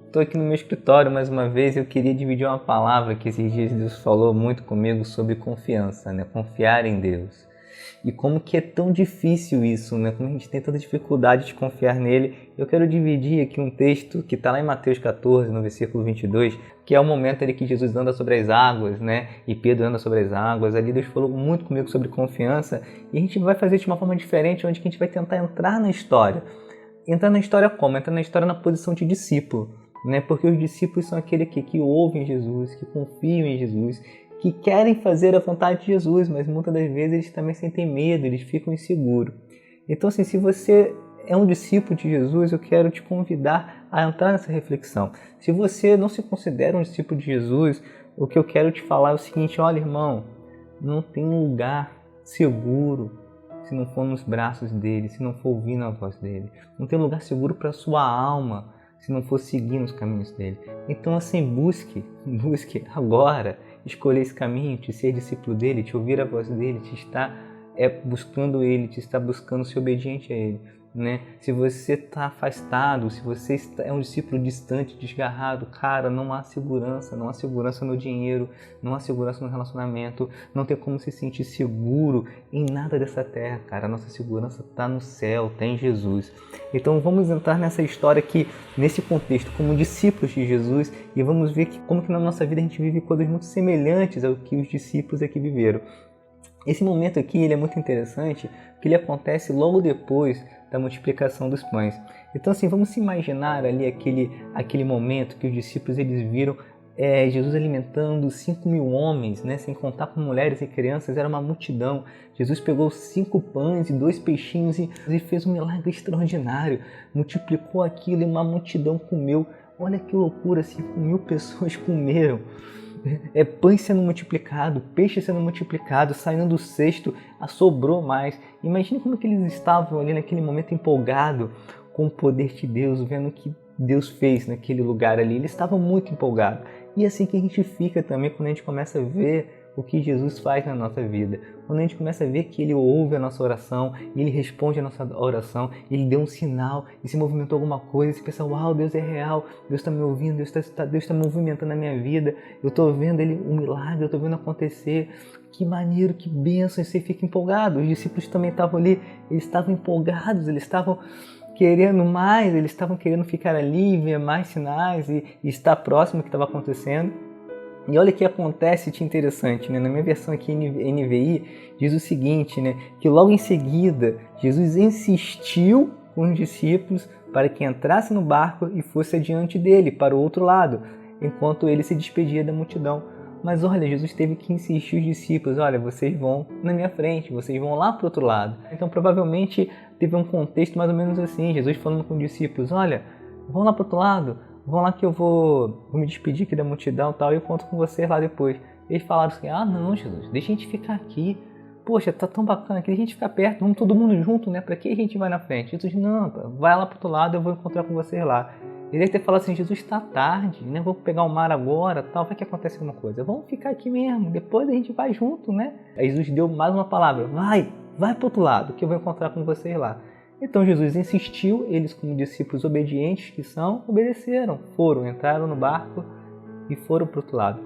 Estou aqui no meu escritório mais uma vez e eu queria dividir uma palavra que esses dias Deus falou muito comigo sobre confiança, né? Confiar em Deus. E como que é tão difícil isso, né? Como a gente tem tanta dificuldade de confiar nele. Eu quero dividir aqui um texto que está lá em Mateus 14, no versículo 22, que é o momento ali que Jesus anda sobre as águas, né? E Pedro anda sobre as águas. Ali Deus falou muito comigo sobre confiança e a gente vai fazer de uma forma diferente, onde a gente vai tentar entrar na história. Entrar na história como? Entrar na história na posição de discípulo, né? Porque os discípulos são aqueles que ouvem Jesus, que confiam em Jesus, que querem fazer a vontade de Jesus, mas muitas das vezes eles também sentem medo, eles ficam inseguros. Então, assim, se você é um discípulo de Jesus, eu quero te convidar a entrar nessa reflexão. Se você não se considera um discípulo de Jesus, o que eu quero te falar é o seguinte: olha, irmão, não tem lugar seguro se não for nos braços dele, se não for ouvindo a voz dele. Não tem lugar seguro para a sua alma se não for seguindo os caminhos dele. Então, assim, busque agora escolher esse caminho, te ser discípulo dele, te ouvir a voz dele, te estar buscando ele, te estar buscando ser obediente a ele, né? Se você está afastado, se você é um discípulo distante, desgarrado, cara, não há segurança no dinheiro, não há segurança no relacionamento, não tem como se sentir seguro em nada dessa terra, cara. A nossa segurança está no céu, está em Jesus. Então vamos entrar nessa história aqui, nesse contexto, como discípulos de Jesus, e vamos ver como que na nossa vida a gente vive coisas muito semelhantes ao que os discípulos aqui viveram. Esse momento aqui ele é muito interessante, porque ele acontece logo depois da multiplicação dos pães. Então, assim, vamos se imaginar ali aquele momento que os discípulos eles viram Jesus alimentando 5.000 homens, né, sem contar com mulheres e crianças, era uma multidão. Jesus pegou 5 pães e 2 peixinhos e fez um milagre extraordinário, multiplicou aquilo e uma multidão comeu. Olha que loucura, 5.000 pessoas comeram. Pães sendo multiplicado, peixe sendo multiplicado, saindo do cesto, sobrou mais. Imagine como que eles estavam ali naquele momento empolgados com o poder de Deus, vendo o que Deus fez naquele lugar ali. Eles estavam muito empolgados. E assim que a gente fica também quando a gente começa a ver o que Jesus faz na nossa vida. Quando a gente começa a ver que Ele ouve a nossa oração, e Ele responde a nossa oração, Ele deu um sinal, e se movimentou alguma coisa, e você pensa, uau, Deus é real, Deus está me ouvindo, Deus está movimentando a minha vida, eu estou vendo um milagre, eu estou vendo acontecer, que maneiro, que bênção, e você fica empolgado. Os discípulos também estavam ali, eles estavam empolgados, eles estavam querendo mais, eles estavam querendo ficar ali, ver mais sinais e estar próximo do que estava acontecendo. E olha o que acontece de interessante, né? Na minha versão aqui NVI diz o seguinte, né? Que logo em seguida Jesus insistiu com os discípulos para que entrasse no barco e fosse adiante dele, para o outro lado, enquanto ele se despedia da multidão. Mas olha, Jesus teve que insistir os discípulos, olha, vocês vão na minha frente, vocês vão lá para o outro lado. Então provavelmente teve um contexto mais ou menos assim, Jesus falando com os discípulos, olha, vão lá para o outro lado, vão lá que eu vou me despedir aqui da multidão e tal, e eu conto com vocês lá depois. Eles falaram assim, não, Jesus, deixa a gente ficar aqui. Poxa, tá tão bacana aqui, deixa a gente ficar perto, vamos todo mundo junto, né? Pra que a gente vai na frente? Jesus, não, vai lá pro outro lado, eu vou encontrar com vocês lá. Ele deve ter falado assim, Jesus, tá tarde, né? Vou pegar o mar agora, tal, vai que acontece alguma coisa. Vamos ficar aqui mesmo, depois a gente vai junto, né? Aí Jesus deu mais uma palavra, vai pro outro lado, que eu vou encontrar com vocês lá. Então Jesus insistiu, eles como discípulos obedientes que são, obedeceram, entraram no barco e foram para o outro lado.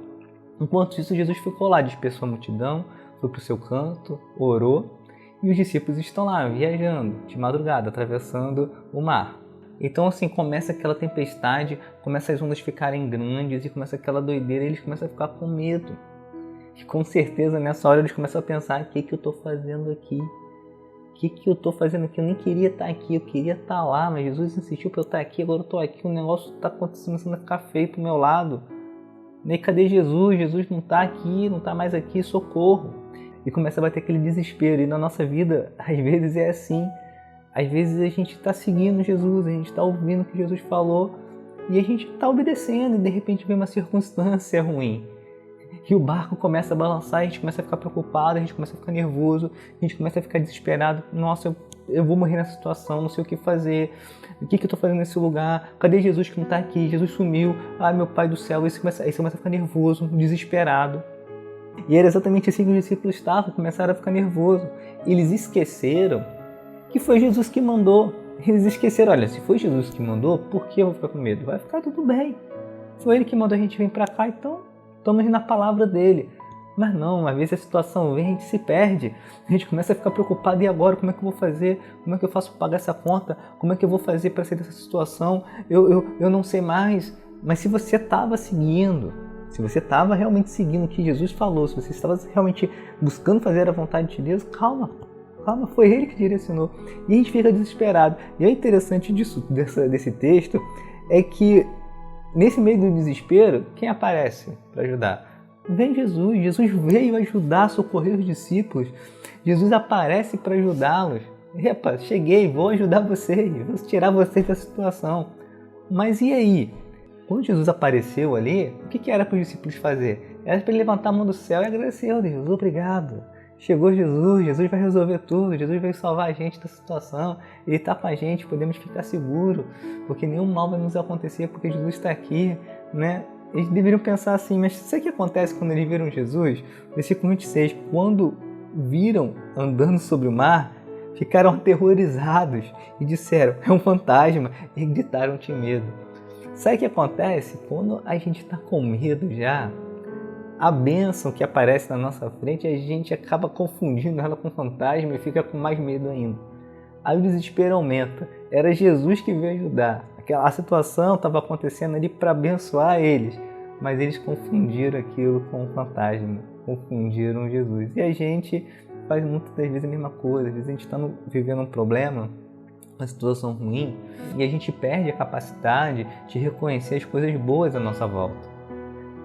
Enquanto isso, Jesus ficou lá, dispersou a multidão, foi para o seu canto, orou, e os discípulos estão lá, viajando, de madrugada, atravessando o mar. Então assim, começa aquela tempestade, começa as ondas ficarem grandes e começa aquela doideira, e eles começam a ficar com medo. E com certeza nessa hora eles começam a pensar, o que eu estou fazendo aqui? O que eu estou fazendo aqui? Eu nem queria estar aqui, eu queria estar lá, mas Jesus insistiu para eu estar aqui, agora eu estou aqui, o negócio está começando a ficar feio para o meu lado. E cadê Jesus? Jesus não está aqui, não está mais aqui, socorro. E começa a bater aquele desespero, e na nossa vida, às vezes é assim. Às vezes a gente está seguindo Jesus, a gente está ouvindo o que Jesus falou, e a gente está obedecendo, e de repente vem uma circunstância ruim. E o barco começa a balançar, a gente começa a ficar preocupado, a gente começa a ficar nervoso, a gente começa a ficar desesperado. Nossa, eu vou morrer nessa situação, não sei o que fazer. O que eu estou fazendo nesse lugar? Cadê Jesus que não está aqui? Jesus sumiu. Ai, meu Pai do céu. Aí você começa a ficar nervoso, desesperado. E era exatamente assim que os discípulos estavam, começaram a ficar nervosos. Eles esqueceram que foi Jesus que mandou. Eles esqueceram, olha, se foi Jesus que mandou, por que eu vou ficar com medo? Vai ficar tudo bem. Foi ele que mandou a gente vir para cá, então estamos na palavra dele. Mas não, às vezes a situação vem, a gente se perde. A gente começa a ficar preocupado, e agora? Como é que eu vou fazer? Como é que eu faço para pagar essa conta? Como é que eu vou fazer para sair dessa situação? Eu não sei mais. Mas se você estava seguindo, se você estava realmente seguindo o que Jesus falou, se você estava realmente buscando fazer a vontade de Deus, calma, foi Ele que direcionou. E a gente fica desesperado. E o interessante desse texto é que nesse meio do desespero, quem aparece para ajudar? Vem Jesus. Jesus veio ajudar, socorrer os discípulos. Jesus aparece para ajudá-los. Epa, cheguei, vou ajudar vocês, vou tirar vocês da situação. Mas e aí? Quando Jesus apareceu ali, o que era para os discípulos fazer? Era para ele levantar a mão do céu e agradecer a Deus. Obrigado. Chegou Jesus, Jesus vai resolver tudo, Jesus vai salvar a gente da situação, Ele está com a gente, podemos ficar seguros, porque nenhum mal vai nos acontecer, porque Jesus está aqui, né? Eles deveriam pensar assim, mas sabe o que acontece quando eles viram Jesus? Versículo 26, quando viram andando sobre o mar, ficaram aterrorizados e disseram, é um fantasma, e gritaram de medo. Sabe o que acontece? Quando a gente está com medo já, a bênção que aparece na nossa frente, a gente acaba confundindo ela com fantasma e fica com mais medo ainda. Aí o desespero aumenta. Era Jesus que veio ajudar. A situação estava acontecendo ali para abençoar eles, mas eles confundiram aquilo com um fantasma, confundiram Jesus. E a gente faz muitas das vezes a mesma coisa. Às vezes a gente está vivendo um problema, uma situação ruim, e a gente perde a capacidade de reconhecer as coisas boas à nossa volta.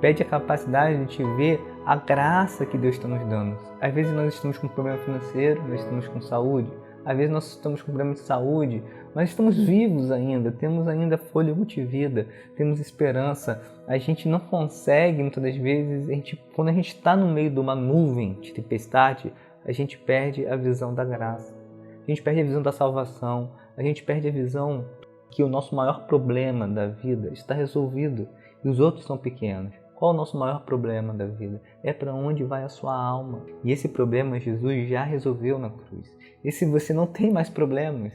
Perde a capacidade de te ver a graça que Deus está nos dando. Às vezes nós estamos com problema financeiro, nós estamos com saúde. Às vezes nós estamos com problema de saúde, mas estamos vivos ainda, temos ainda fôlego de vida, temos esperança. A gente não consegue, muitas das vezes, quando a gente está no meio de uma nuvem de tempestade, a gente perde a visão da graça. A gente perde a visão da salvação, a gente perde a visão que o nosso maior problema da vida está resolvido e os outros são pequenos. Qual é o nosso maior problema da vida? É para onde vai a sua alma. E esse problema Jesus já resolveu na cruz. E se você não tem mais problemas,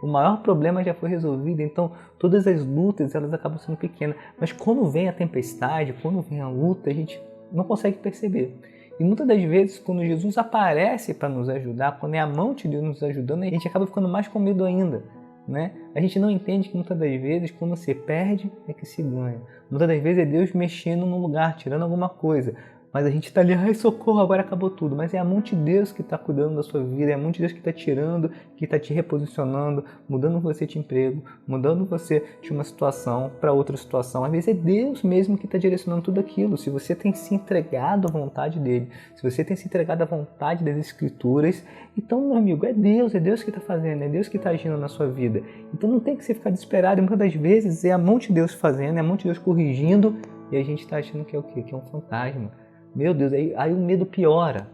o maior problema já foi resolvido. Então todas as lutas elas acabam sendo pequenas. Mas quando vem a tempestade, quando vem a luta, a gente não consegue perceber. E muitas das vezes quando Jesus aparece para nos ajudar, quando é a mão de Deus nos ajudando, a gente acaba ficando mais com medo ainda. Né? A gente não entende que muitas das vezes quando se perde é que se ganha. Muitas das vezes é Deus mexendo no lugar, tirando alguma coisa. Mas a gente está ali, ai socorro, agora acabou tudo. Mas é a mão de Deus que está cuidando da sua vida, é a mão de Deus que está tirando, que está te reposicionando, mudando você de emprego, mudando você de uma situação para outra situação. Às vezes é Deus mesmo que está direcionando tudo aquilo. Se você tem se entregado à vontade dele, se você tem se entregado à vontade das Escrituras, então, meu amigo, é Deus que está fazendo, é Deus que está agindo na sua vida. Então não tem que você ficar desesperado. E muitas das vezes é a mão de Deus fazendo, é a mão de Deus corrigindo, e a gente está achando que é o quê? Que é um fantasma. Meu Deus, aí o medo piora.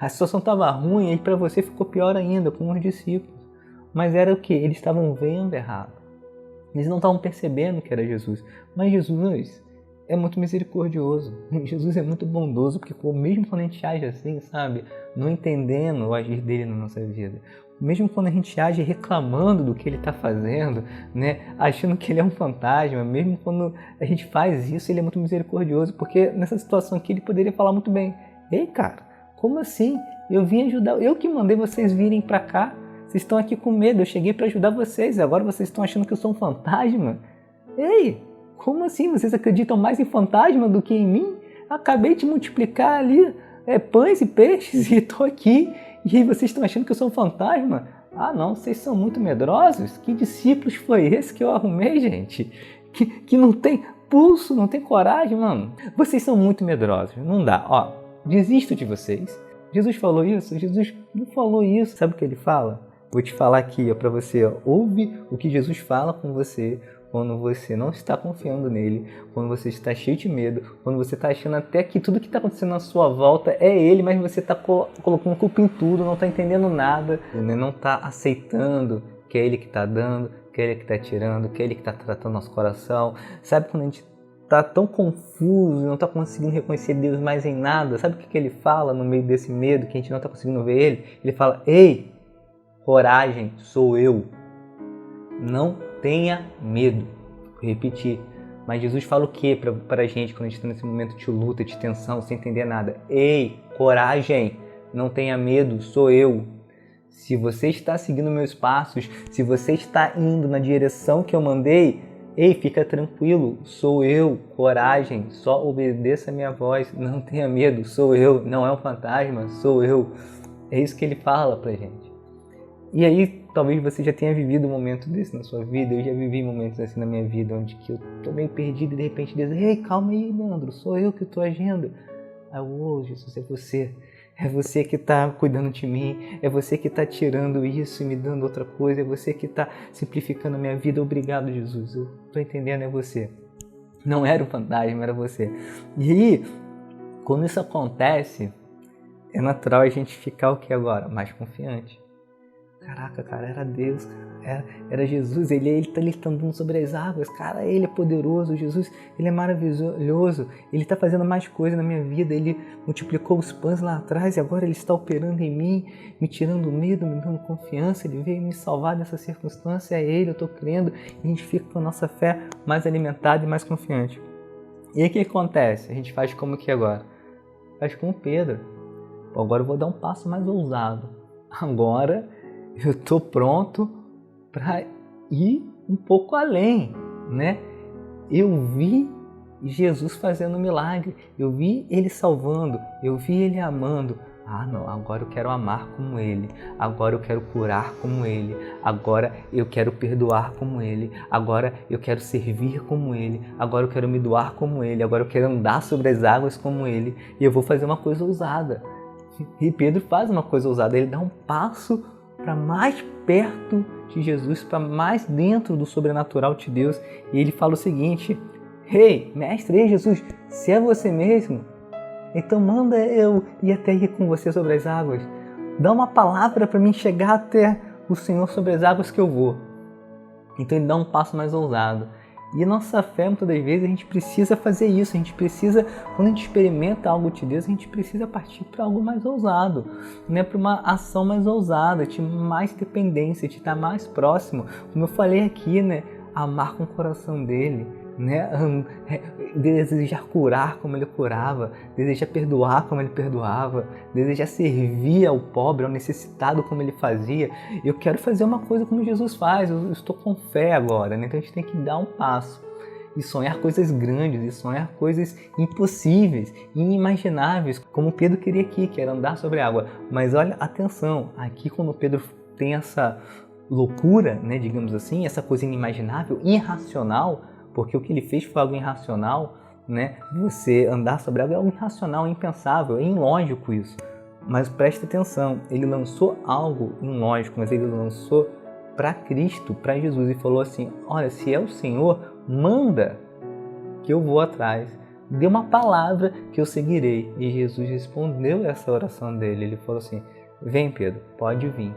A situação estava ruim, aí para você ficou pior ainda, com os discípulos. Mas era o que? Eles estavam vendo errado. Eles não estavam percebendo que era Jesus. Mas Jesus é muito misericordioso. Jesus é muito bondoso, porque mesmo quando a gente age assim, sabe? Não entendendo o agir dele na nossa vida. Mesmo quando a gente age reclamando do que ele está fazendo, né? Achando que ele é um fantasma, mesmo quando a gente faz isso, ele é muito misericordioso, porque nessa situação aqui ele poderia falar muito bem, ei cara, como assim? Eu vim ajudar, eu que mandei vocês virem para cá, vocês estão aqui com medo, eu cheguei para ajudar vocês, agora vocês estão achando que eu sou um fantasma? Ei, como assim? Vocês acreditam mais em fantasma do que em mim? Acabei de multiplicar ali pães e peixes e estou aqui. E aí vocês estão achando que eu sou um fantasma? Ah não, vocês são muito medrosos? Que discípulos foi esse que eu arrumei, gente? Que não tem pulso, não tem coragem, mano. Vocês são muito medrosos, não dá. Ó, desisto de vocês. Jesus falou isso? Jesus não falou isso. Sabe o que ele fala? Vou te falar aqui para você. Ó. Ouve o que Jesus fala com você quando você não está confiando nele, quando você está cheio de medo, quando você está achando até que tudo que está acontecendo na sua volta é ele, mas você está colocando culpa em tudo, não está entendendo nada, não está aceitando que é ele que está dando, que é ele que está tirando, que é ele que está tratando nosso coração. Sabe quando a gente está tão confuso, não está conseguindo reconhecer Deus mais em nada? Sabe o que ele fala no meio desse medo, que a gente não está conseguindo ver ele? Ele fala, ei, coragem, sou eu. Não tenha medo. Vou repetir. Mas Jesus fala o que para a gente quando a gente está nesse momento de luta, de tensão, sem entender nada? Ei, coragem, não tenha medo, sou eu. Se você está seguindo meus passos, se você está indo na direção que eu mandei, ei, fica tranquilo, sou eu, coragem, só obedeça a minha voz, não tenha medo, sou eu, não é um fantasma, sou eu. É isso que ele fala pra gente. E aí, talvez você já tenha vivido um momento desse na sua vida, eu já vivi momentos assim na minha vida, onde que eu tô meio perdido e de repente diz, ei, calma aí, Leandro, sou eu que tô agindo. Aí, Jesus, é você. É você que está cuidando de mim, é você que está tirando isso e me dando outra coisa, é você que está simplificando a minha vida. Obrigado, Jesus. Eu estou entendendo, é você. Não era o fantasma, era você. E aí, quando isso acontece, é natural a gente ficar o que agora? Mais confiante. Caraca, cara, era Deus, era Jesus, ele tá andando sobre as águas, cara, ele é poderoso, Jesus, ele é maravilhoso, ele tá fazendo mais coisas na minha vida, ele multiplicou os pães lá atrás e agora ele está operando em mim, me tirando medo, me dando confiança, ele veio me salvar dessa circunstância, é ele, eu tô crendo, e a gente fica com a nossa fé mais alimentada e mais confiante. E aí o que acontece? A gente faz como que agora? Faz como Pedro. Agora eu vou dar um passo mais ousado. Agora eu estou pronto para ir um pouco além, né? Eu vi Jesus fazendo milagre, eu vi Ele salvando, eu vi Ele amando. Ah, não, agora eu quero amar como Ele, agora eu quero curar como Ele, agora eu quero perdoar como Ele, agora eu quero servir como Ele, agora eu quero me doar como Ele, agora eu quero andar sobre as águas como Ele, e eu vou fazer uma coisa ousada. E Pedro faz uma coisa ousada, ele dá um passo para mais perto de Jesus, para mais dentro do sobrenatural de Deus. E ele fala o seguinte, ei, mestre, ei Jesus, se é você mesmo, então manda eu ir até ir com você sobre as águas. Dá uma palavra para mim chegar até o Senhor sobre as águas que eu vou. Então ele dá um passo mais ousado. E a nossa fé, muitas das vezes, a gente precisa fazer isso. A gente precisa, quando a gente experimenta algo de Deus, a gente precisa partir para algo mais ousado, né? Para uma ação mais ousada, de mais dependência, de estar mais próximo. Como eu falei aqui, né? Amar com o coração dele, né? Desejar curar como ele curava, desejar perdoar como ele perdoava, desejar servir ao pobre, ao necessitado como ele fazia. Eu quero fazer uma coisa como Jesus faz, eu estou com fé agora, né? Então a gente tem que dar um passo e sonhar coisas grandes, e sonhar coisas impossíveis, inimagináveis, como Pedro queria aqui, que era andar sobre a água. Mas olha, atenção, aqui quando Pedro tem essa loucura, né, digamos assim, essa coisa inimaginável, irracional, porque o que ele fez foi algo irracional, né? Você andar sobre algo é algo irracional, impensável, é ilógico isso. Mas preste atenção, ele lançou algo ilógico, mas ele lançou para Cristo, para Jesus, e falou assim, olha, se é o Senhor, manda que eu vou atrás. Dê uma palavra que eu seguirei. E Jesus respondeu essa oração dele, ele falou assim, vem Pedro, pode vir.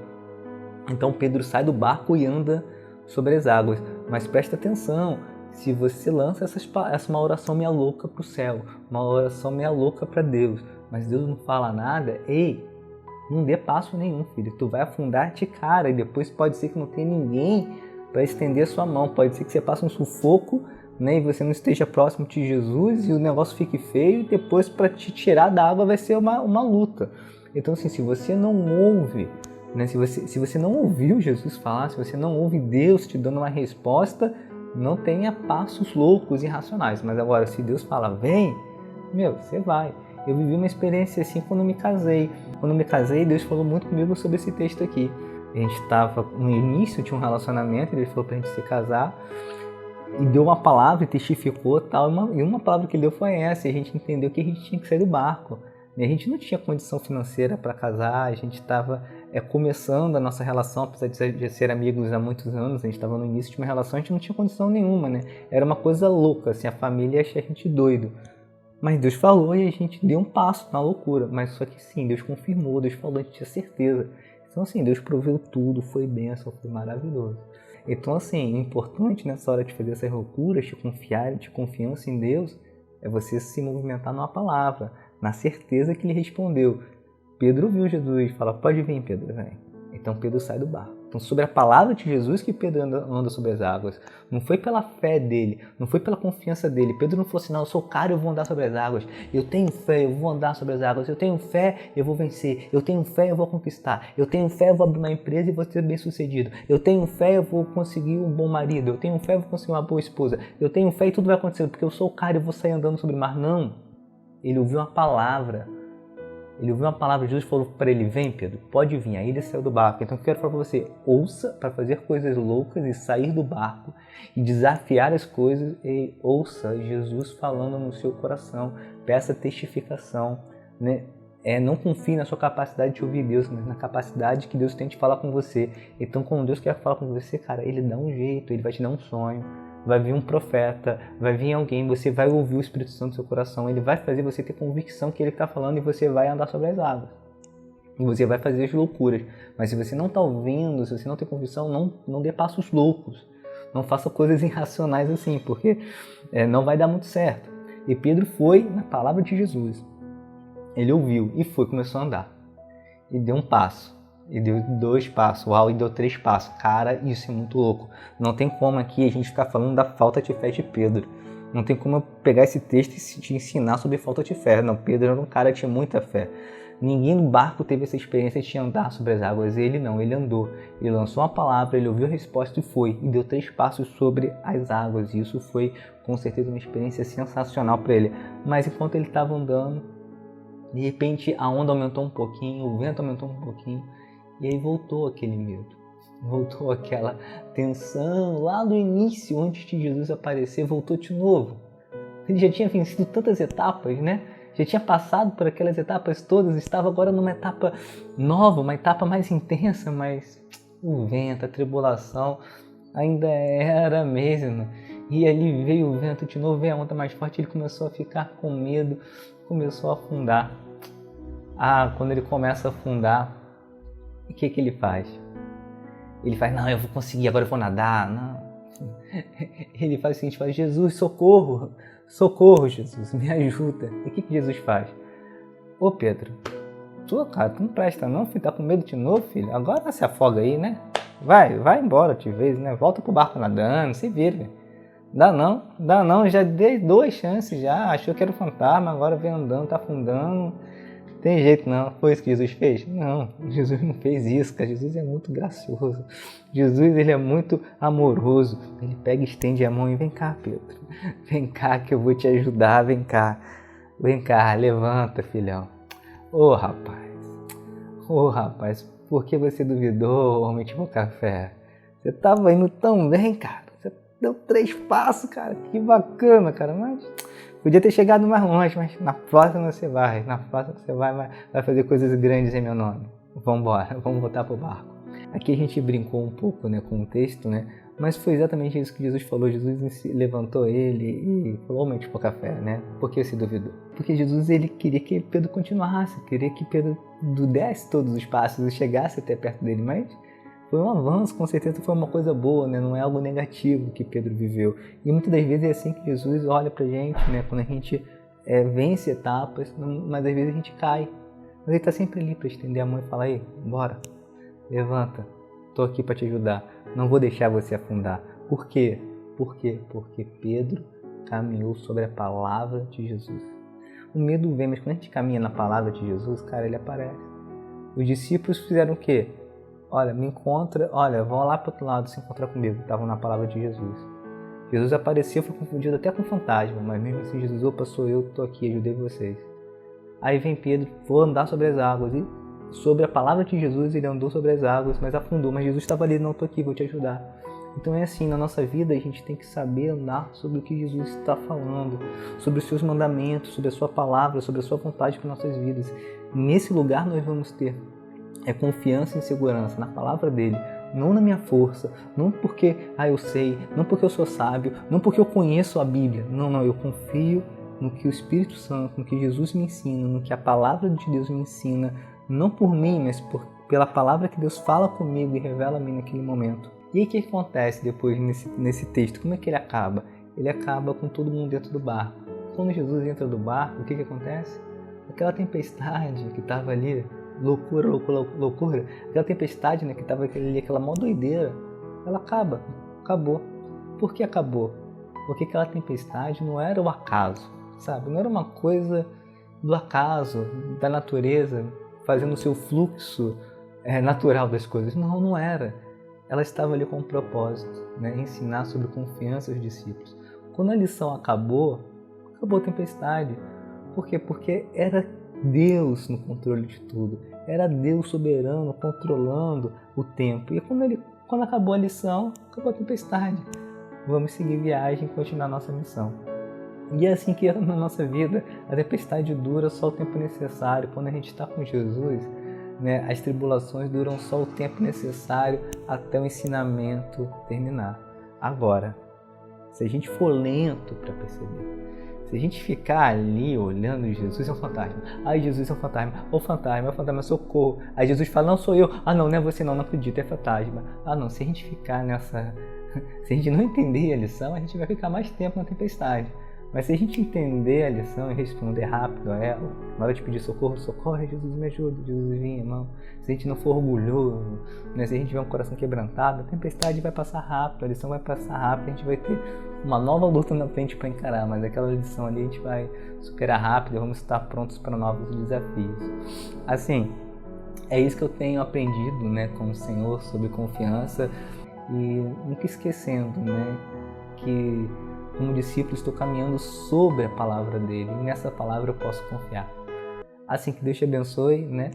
Então Pedro sai do barco e anda sobre as águas. Mas presta atenção, se você lança essa uma oração meia louca para o céu, uma oração meia louca para Deus, mas Deus não fala nada, ei, não dê passo nenhum, filho. Tu vai afundar de cara e depois pode ser que não tenha ninguém para estender a sua mão. Pode ser que você passe um sufoco, né, e você não esteja próximo de Jesus e o negócio fique feio e depois para te tirar da água vai ser uma luta. Então assim, se você não ouve, né, se você não ouviu Jesus falar, se você não ouve Deus te dando uma resposta, não tenha passos loucos, irracionais. Mas agora, se Deus fala, vem, você vai. Eu vivi uma experiência assim quando me casei. Quando me casei, Deus falou muito comigo sobre esse texto aqui. A gente estava no início de um relacionamento, Ele falou para a gente se casar, e deu uma palavra e testificou tal, e uma palavra que Ele deu foi essa, e a gente entendeu que a gente tinha que sair do barco. A gente não tinha condição financeira para casar, a gente estava começando a nossa relação, apesar de ser amigos há muitos anos, a gente estava no início de uma relação, a gente não tinha condição nenhuma, né? Era uma coisa louca, assim, a família achava a gente doido. Mas Deus falou e a gente deu um passo na loucura, mas só que sim, Deus confirmou, Deus falou, a gente tinha certeza. Então assim, Deus proveu tudo, foi bênção, foi maravilhoso. Então assim, o importante nessa hora de fazer essas loucuras, de confiar, de confiança em Deus, é você se movimentar numa palavra, na certeza que Ele respondeu. Pedro viu Jesus e fala, pode vir Pedro, vem. Então Pedro sai do barco. Então, sobre a palavra de Jesus que Pedro anda sobre as águas. Não foi pela fé dele, não foi pela confiança dele. Pedro não falou assim, não, eu sou o cara, eu vou andar sobre as águas. Eu tenho fé, eu vou andar sobre as águas. Eu tenho fé, eu vou vencer. Eu tenho fé, eu vou conquistar. Eu tenho fé, eu vou abrir uma empresa e vou ser bem sucedido. Eu tenho fé, eu vou conseguir um bom marido. Eu tenho fé, eu vou conseguir uma boa esposa. Eu tenho fé e tudo vai acontecer, porque eu sou o cara e eu vou sair andando sobre o mar. Não. Ele ouviu uma palavra. Ele ouviu uma palavra de Jesus e falou para ele, vem Pedro, pode vir. Aí ele saiu do barco. Então eu quero falar para você, ouça para fazer coisas loucas e sair do barco e desafiar as coisas e ouça Jesus falando no seu coração. Peça testificação, né? Não confie na sua capacidade de ouvir Deus, mas na capacidade que Deus tem de falar com você. Então quando Deus quer falar com você, cara, Ele dá um jeito, Ele vai te dar um sonho. Vai vir um profeta, vai vir alguém, você vai ouvir o Espírito Santo no seu coração, ele vai fazer você ter convicção que ele está falando e você vai andar sobre as águas. E você vai fazer as loucuras. Mas se você não está ouvindo, se você não tem convicção, não dê passos loucos. Não faça coisas irracionais assim, porque não vai dar muito certo. E Pedro foi na palavra de Jesus. Ele ouviu e foi, começou a andar. E deu um passo. E deu 2 passos, uau, e deu 3 passos. Cara, isso é muito louco. Não tem como aqui a gente ficar falando da falta de fé de Pedro. Não tem como eu pegar esse texto e te ensinar sobre falta de fé. Não, Pedro era um cara que tinha muita fé. Ninguém no barco teve essa experiência de andar sobre as águas. Ele não, ele andou. Ele lançou uma palavra, ele ouviu a resposta e foi. E deu 3 passos sobre as águas. E isso foi, com certeza, uma experiência sensacional para ele. Mas enquanto ele estava andando, de repente a onda aumentou um pouquinho, o vento aumentou um pouquinho. E aí voltou aquele medo, voltou aquela tensão lá do início, antes de Jesus aparecer, voltou de novo. Ele já tinha vencido tantas etapas, né? Já tinha passado por aquelas etapas todas, estava agora numa etapa nova, uma etapa mais intensa, mas o vento, a tribulação ainda era a mesma. E ali veio o vento de novo, veio a onda mais forte, ele começou a ficar com medo, começou a afundar. Quando ele começa a afundar, o que ele faz? Ele faz, não, eu vou conseguir, agora eu vou nadar. Não. Ele faz o seguinte, faz, Jesus, socorro, socorro, Jesus, me ajuda. E o que Jesus faz? Ô Pedro, tu não presta não, filho, tá com medo de novo, filho? Agora se afoga aí, né? Vai embora de vez, né? Volta pro barco nadando, se vira. Dá não, já dei 2 chances já, achou que era um fantasma, agora vem andando, tá afundando. Tem jeito não, foi isso que Jesus fez? Não, Jesus não fez isso, cara. Jesus é muito gracioso. Jesus, ele é muito amoroso. Ele pega e estende a mão e vem cá, Pedro. Vem cá que eu vou te ajudar, vem cá. Vem cá, levanta, filhão. Ô rapaz, por que você duvidou, homem de pouca fé? Você tava indo tão bem, cara. Você deu 3 passos, cara. Que bacana, cara, mas... Podia ter chegado mais longe, mas na próxima você vai. Na próxima você vai fazer coisas grandes em meu nome. Vamos embora, vamos voltar pro barco. Aqui a gente brincou um pouco, né, com o texto, né? Mas foi exatamente isso que Jesus falou. Jesus levantou ele e falou, homem de pouca fé, né? Por que se duvidou? Porque Jesus, ele queria que Pedro continuasse, queria que Pedro desse todos os passos e chegasse até perto dele, mas... Foi um avanço, com certeza foi uma coisa boa, né? Não é algo negativo que Pedro viveu. E muitas das vezes é assim que Jesus olha pra gente, né? Quando a gente vence etapas, mas às vezes a gente cai. Mas ele está sempre ali para estender a mão e falar, aí, bora, levanta, estou aqui para te ajudar, não vou deixar você afundar. Por quê? Porque Pedro caminhou sobre a palavra de Jesus. O medo vem, mas quando a gente caminha na palavra de Jesus, cara, ele aparece. Os discípulos fizeram o quê? Olha, me encontra, vão lá para o outro lado se encontrar comigo. Estavam na palavra de Jesus. Jesus apareceu, foi confundido até com fantasma, mas mesmo assim Jesus, opa, sou eu, estou aqui, ajudei vocês. Aí vem Pedro, vou andar sobre as águas, e sobre a palavra de Jesus ele andou sobre as águas, mas afundou, mas Jesus estava ali, não, estou aqui, vou te ajudar. Então é assim, na nossa vida a gente tem que saber andar sobre o que Jesus está falando, sobre os seus mandamentos, sobre a sua palavra, sobre a sua vontade para nossas vidas. Nesse lugar nós vamos ter confiança e segurança na palavra dele, não na minha força, não porque eu sei, não porque eu sou sábio, não porque eu conheço a Bíblia. Não, eu confio no que o Espírito Santo, no que Jesus me ensina, no que a palavra de Deus me ensina, não por mim, mas pela palavra que Deus fala comigo e revela a mim naquele momento. E aí o que acontece depois nesse texto? Como é que ele acaba? Ele acaba com todo mundo dentro do barco. Quando Jesus entra do barco, o que acontece? Aquela tempestade que estava ali, loucura, loucura, loucura, aquela tempestade, né, que estava ali, aquela mó doideira, ela acabou. Por que acabou? Porque aquela tempestade não era o acaso, sabe? Não era uma coisa do acaso, da natureza, fazendo o seu fluxo natural das coisas. Não, não era. Ela estava ali com um propósito, né? Ensinar sobre confiança aos discípulos. Quando a lição acabou a tempestade. Por quê? Porque era Deus no controle de tudo. Era Deus soberano, controlando o tempo. E quando acabou a lição, acabou a tempestade. Vamos seguir viagem e continuar nossa missão. E é assim que é na nossa vida. A tempestade dura só o tempo necessário. Quando a gente está com Jesus, né, as tribulações duram só o tempo necessário até o ensinamento terminar. Agora, se a gente for lento para perceber, se a gente ficar ali olhando, Jesus é um fantasma. Ai, Jesus é um fantasma. O fantasma, é o fantasma, socorro. Aí Jesus fala, não sou eu. Ah, não é você não acredito, é fantasma. Ah, não, se a gente ficar nessa... Se a gente não entender a lição, a gente vai ficar mais tempo na tempestade. Mas se a gente entender a lição e responder rápido a ela, na hora de pedir socorro, socorre, Jesus me ajuda, Jesus vem, irmão. Se a gente não for orgulhoso, né, se a gente tiver um coração quebrantado, a tempestade vai passar rápido, a lição vai passar rápido, a gente vai ter uma nova luta na frente para encarar, mas aquela lição ali a gente vai superar rápido e vamos estar prontos para novos desafios. Assim, é isso que eu tenho aprendido, né, com o Senhor sobre confiança e nunca esquecendo, né, que como discípulo estou caminhando sobre a palavra dele e nessa palavra eu posso confiar. Assim, que Deus te abençoe, né?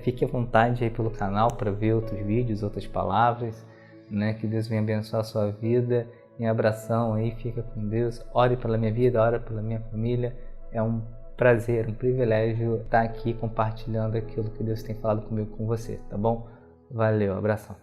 Fique à vontade aí pelo canal para ver outros vídeos, outras palavras, né? Que Deus venha abençoar a sua vida. Um abração aí, fica com Deus. Ore pela minha vida, ore pela minha família. É um prazer, um privilégio estar aqui compartilhando aquilo que Deus tem falado comigo, com você, tá bom? Valeu, abração.